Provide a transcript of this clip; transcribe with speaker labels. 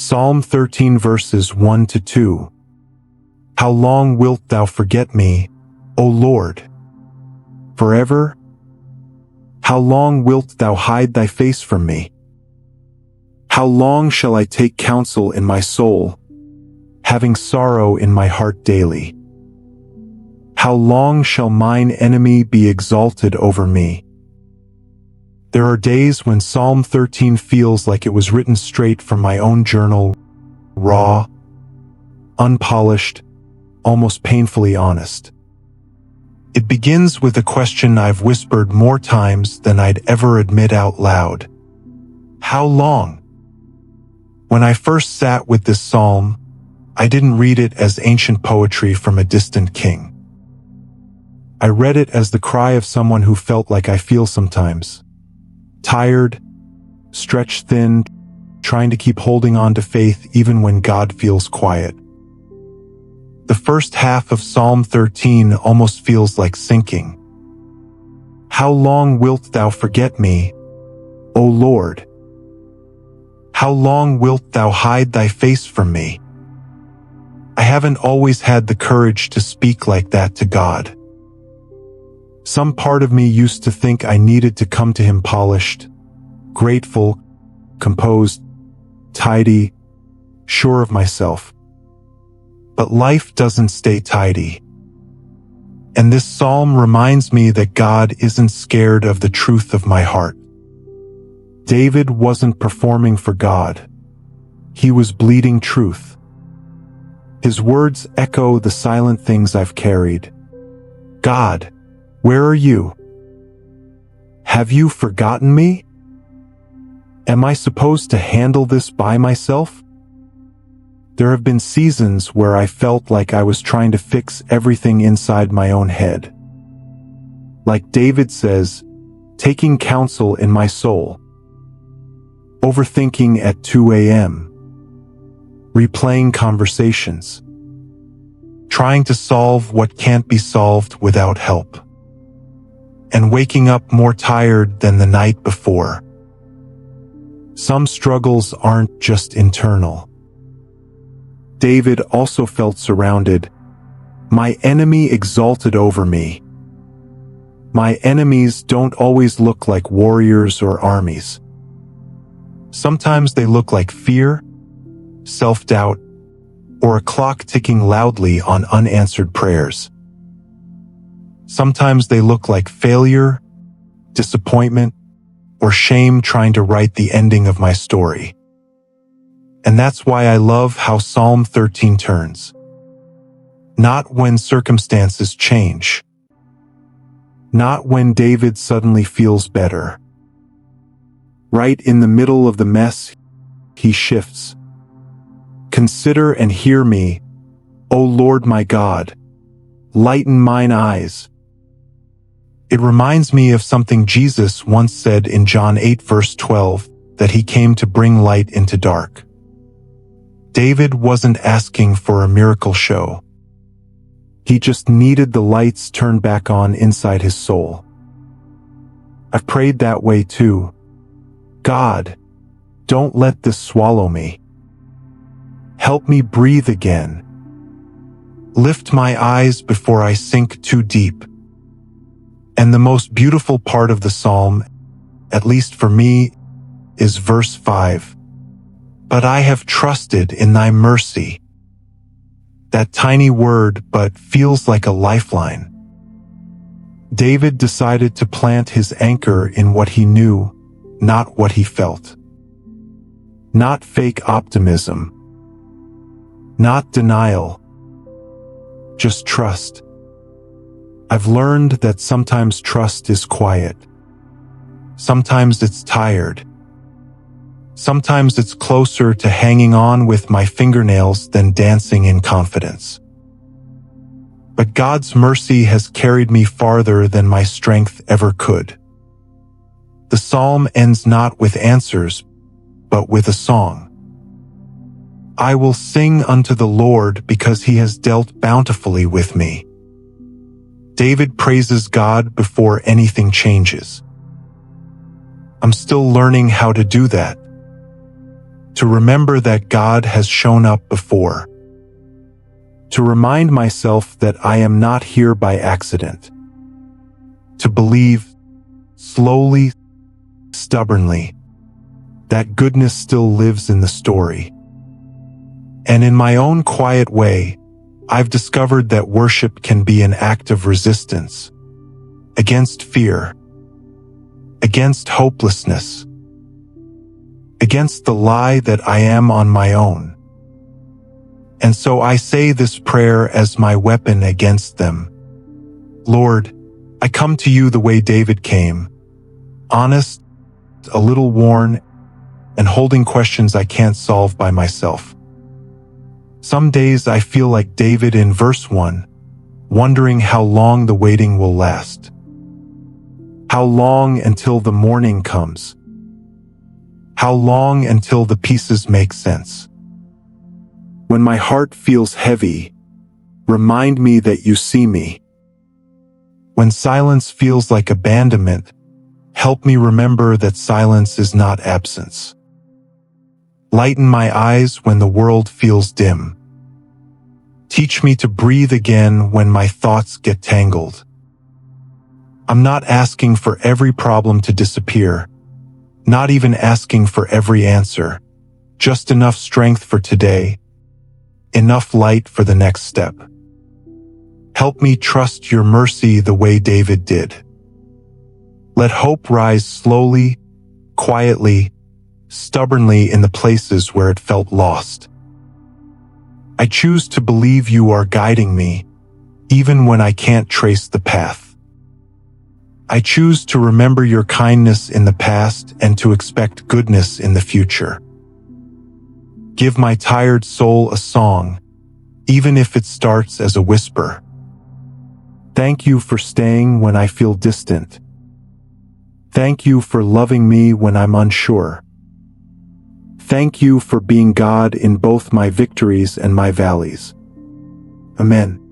Speaker 1: Psalm 13 verses 1 to 2. How long wilt thou forget me, O Lord? Forever? How long wilt thou hide thy face from me? How long shall I take counsel in my soul, having sorrow in my heart daily? How long shall mine enemy be exalted over me? There are days when Psalm 13 feels like it was written straight from my own journal, raw, unpolished, almost painfully honest. It begins with a question I've whispered more times than I'd ever admit out loud. How long? When I first sat with this psalm, I didn't read it as ancient poetry from a distant king. I read it as the cry of someone who felt like I feel sometimes. Tired, stretched thin, trying to keep holding on to faith even when God feels quiet. The first half of Psalm 13 almost feels like sinking. How long wilt thou forget me, O Lord? How long wilt thou hide thy face from me? I haven't always had the courage to speak like that to God. Some part of me used to think I needed to come to him polished, grateful, composed, tidy, sure of myself. But life doesn't stay tidy. And this psalm reminds me that God isn't scared of the truth of my heart. David wasn't performing for God. He was bleeding truth. His words echo the silent things I've carried. God, where are you? Have you forgotten me? Am I supposed to handle this by myself? There have been seasons where I felt like I was trying to fix everything inside my own head. Like David says, taking counsel in my soul. Overthinking at 2 a.m. Replaying conversations. Trying to solve what can't be solved without help. And waking up more tired than the night before. Some struggles aren't just internal. David also felt surrounded. My enemy exalted over me. My enemies don't always look like warriors or armies. Sometimes they look like fear, self-doubt, or a clock ticking loudly on unanswered prayers. Sometimes they look like failure, disappointment, or shame trying to write the ending of my story. And that's why I love how Psalm 13 turns. Not when circumstances change. Not when David suddenly feels better. Right in the middle of the mess, he shifts. Consider and hear me, O Lord my God. Lighten mine eyes. It reminds me of something Jesus once said in John 8 verse 12, that he came to bring light into dark. David wasn't asking for a miracle show. He just needed the lights turned back on inside his soul. I've prayed that way too. God, don't let this swallow me. Help me breathe again. Lift my eyes before I sink too deep. And the most beautiful part of the psalm, at least for me, is verse 5. But I have trusted in thy mercy. That tiny word, but feels like a lifeline. David decided to plant his anchor in what he knew, not what he felt. Not fake optimism. Not denial. Just trust. I've learned that sometimes trust is quiet. Sometimes it's tired. Sometimes it's closer to hanging on with my fingernails than dancing in confidence. But God's mercy has carried me farther than my strength ever could. The psalm ends not with answers, but with a song. I will sing unto the Lord because he has dealt bountifully with me. David praises God before anything changes. I'm still learning how to do that. to remember that God has shown up before, to remind myself that I am not here by accident, to believe, slowly, stubbornly, that goodness still lives in the story. And in my own quiet way, I've discovered that worship can be an act of resistance against fear, against hopelessness, against the lie that I am on my own. And so I say this prayer as my weapon against them. Lord, I come to you the way David came, honest, a little worn, and holding questions I can't solve by myself. Some days I feel like David in verse 1, wondering how long the waiting will last. How long until the morning comes? How long until the pieces make sense? When my heart feels heavy, remind me that you see me. When silence feels like abandonment, help me remember that silence is not absence. Lighten my eyes when the world feels dim. Teach me to breathe again when my thoughts get tangled. I'm not asking for every problem to disappear, not even asking for every answer, just enough strength for today, enough light for the next step. Help me trust your mercy the way David did. Let hope rise slowly, quietly, stubbornly in the places where it felt lost. I choose to believe you are guiding me, even when I can't trace the path. I choose to remember your kindness in the past and to expect goodness in the future. Give my tired soul a song, even if it starts as a whisper. Thank you for staying when I feel distant. Thank you for loving me when I'm unsure. Thank you for being God in both my victories and my valleys. Amen.